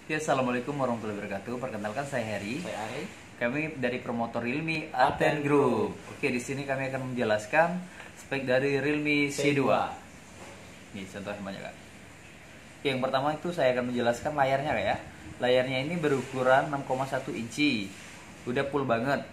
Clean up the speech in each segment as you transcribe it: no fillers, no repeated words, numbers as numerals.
Ya, assalamualaikum warahmatullahi wabarakatuh. Perkenalkan saya Heri. Saya Ari. Kami dari promotor Realme Aten Group. Oke, di sini kami akan menjelaskan spek dari Realme C2. Nih, contohnya banyak kak. Oke, yang pertama itu saya akan menjelaskan layarnya kak ya. Layarnya ini berukuran 6,1 inci. Udah full banget.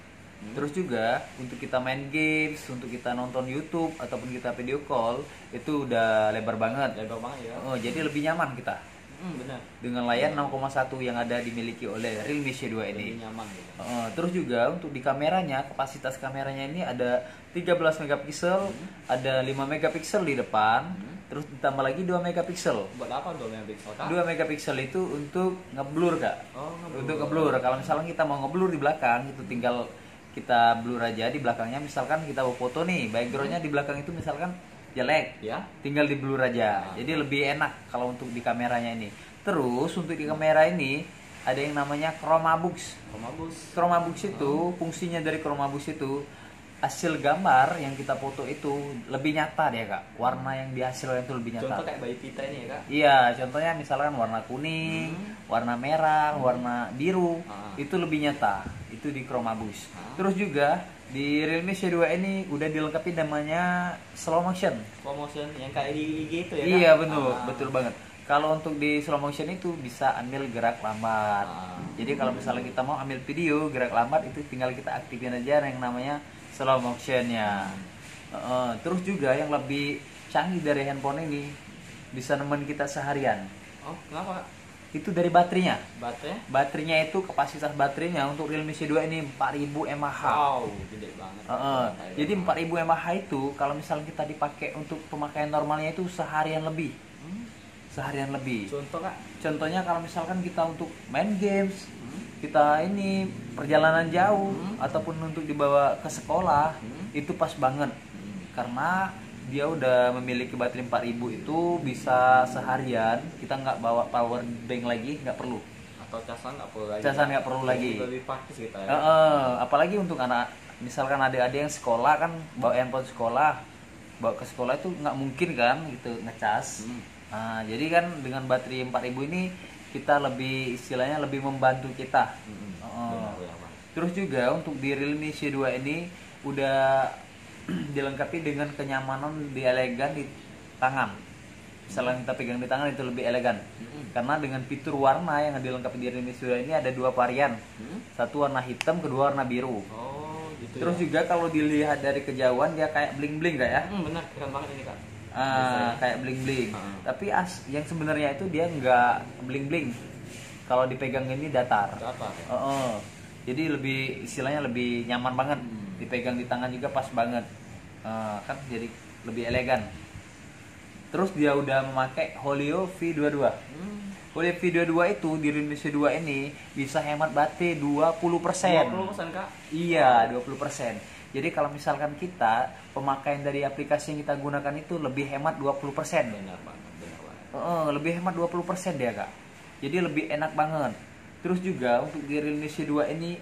Terus juga untuk kita main games, untuk kita nonton YouTube ataupun kita video call itu udah lebar banget. Lebar banget ya. Oh, jadi lebih nyaman kita. Benar. Dengan layar 6,1 yang ada dimiliki oleh Realme C2 ini. Lebih nyaman gitu. Terus juga untuk di kameranya, kapasitas kameranya ini ada 13 megapiksel, ada 5 megapiksel di depan, terus ditambah lagi 2 megapiksel. Buat apa 2 megapiksel? 2 megapiksel itu untuk ngeblur kak. Oh, ngeblur. Untuk ngeblur. Kalau misalnya kita mau ngeblur di belakang, itu tinggal kita blur aja di belakangnya. Misalkan kita mau foto nih, backgroundnya di belakang itu misalkan jelek, Ya. tinggal di blur aja. Jadi lebih enak kalau untuk di kameranya ini. Terus untuk di kamera ini ada yang namanya Chromabooks. Chromabooks itu fungsinya dari Chromabooks itu hasil gambar yang kita foto itu lebih nyata dia kak. Warna yang dihasilkan itu lebih nyata. Contoh kayak bayi kita ini ya kak. Iya, contohnya misalkan warna kuning, warna merah, warna biru, itu lebih nyata. Itu di Chromabooks. Terus juga di Realme C2 ini udah dilengkapi namanya slow motion. Slow motion yang kayak di IG itu ya kak. Iya betul, betul banget. Kalau untuk di slow motion itu bisa ambil gerak lambat. Jadi kalau misalnya kita mau ambil video gerak lambat itu tinggal kita aktifin aja yang namanya slow motionnya. Terus juga yang lebih canggih dari handphone ini bisa nemenin kita seharian. Oh, kenapa kak? Itu dari baterainya. Baterainya? Itu kapasitas baterainya untuk Realme C2 ini 4000 mAh. Wow, gede banget. Jadi 4000 mAh itu kalau misalnya kita dipakai untuk pemakaian normalnya itu seharian lebih. Seharian lebih. Contoh kak? Contohnya kalau misalkan kita untuk main games, kita ini perjalanan jauh ataupun untuk dibawa ke sekolah, itu pas banget. Karena dia udah memiliki baterai 4000 itu bisa seharian, kita nggak bawa power bank lagi, nggak perlu. Atau casan nggak perlu lagi. Casan nggak perlu lagi. Lebih praktis kita ya. Apalagi untuk anak, misalkan adik-adik yang sekolah kan bawa handphone sekolah, bawa ke sekolah itu nggak mungkin kan gitu ngecas. Nah, jadi kan dengan baterai 4000 ini kita lebih istilahnya lebih membantu kita. Benar. Terus juga untuk di Realme C2 ini udah dilengkapi dengan kenyamanan di elegan di tangan. Misalnya kita pegang di tangan itu lebih elegan. Karena dengan fitur warna yang dilengkapi di Realme C2 ini ada 2 varian. Satu warna hitam, kedua warna biru. Oh, gitu. Terus juga kalau dilihat dari kejauhan dia kayak bling-bling kayak ya. Benar, keren banget ini kak. Kayak bling-bling. Tapi yang sebenarnya itu dia nggak bling-bling. Kalau dipegang ini datar. Jadi lebih istilahnya lebih nyaman banget. Dipegang di tangan juga pas banget. Kan jadi lebih elegan. Terus dia udah memakai Helio V22. Helio V22 itu di Realme C2 ini bisa hemat baterai 20%. 20% kak? Iya, 20%. Jadi kalau misalkan kita pemakaian dari aplikasi yang kita gunakan itu lebih hemat 20%. Benar banget. Lebih hemat 20% dia kak. Jadi lebih enak banget. Terus juga untuk di Realme C2 ini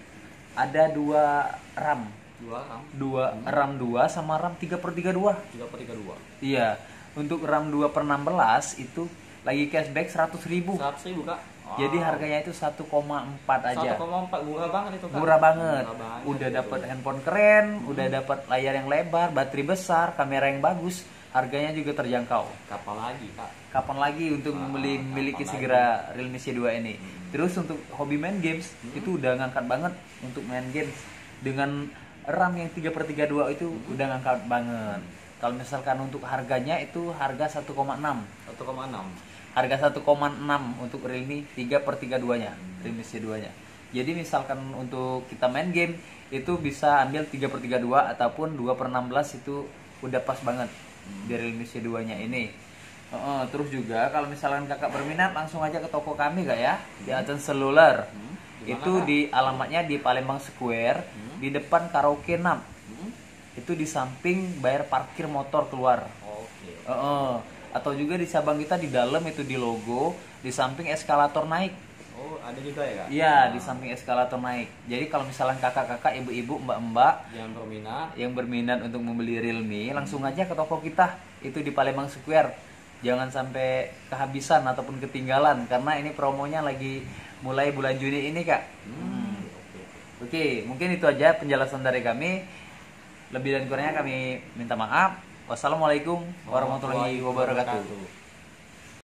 ada 2 RAM. 2 RAM 2 sama RAM 3/32. 3/32. Iya. Untuk RAM 2/16 itu lagi cashback 100.000. 100.000 kak. Jadi harganya itu 1,4 aja. 1,4 murah banget itu kak. Murah banget. Udah itu. dapat handphone keren, udah dapat layar yang lebar, baterai besar, kamera yang bagus, harganya juga terjangkau. Kapan lagi kak? Kapan lagi untuk memiliki segera Realme C2 ini. Terus untuk hobi main games itu udah ngangkat banget untuk main games dengan RAM yang 3/32 itu udah ngangkat banget. Kalau misalkan untuk harganya itu harga 1,6. 1,6. Harga 1,6 untuk Realme 3/32-nya, Realme C2-nya. Jadi misalkan untuk kita main game itu bisa ambil 3/32 ataupun 2/16 itu udah pas banget di Realme C2-nya ini. Terus juga kalau misalkan kakak berminat langsung aja ke toko kami kak ya, di Aten Seluler. Itu di alamatnya di Palembang Square, di depan Karaoke 6. Itu di samping bayar parkir motor keluar. Atau juga di cabang kita di dalam itu di logo, di samping eskalator naik. Oh, ada juga ya kak? Iya, di samping eskalator naik. Jadi kalau misalnya kakak-kakak, ibu-ibu, mbak-mbak yang berminat untuk membeli Realme, langsung aja ke toko kita. Itu di Palembang Square, Jangan sampai kehabisan ataupun ketinggalan karena ini promonya lagi mulai bulan Juni ini, Kak. Oke, mungkin itu aja penjelasan dari kami. Lebih dan kurangnya kami minta maaf. Wassalamualaikum warahmatullahi wabarakatuh.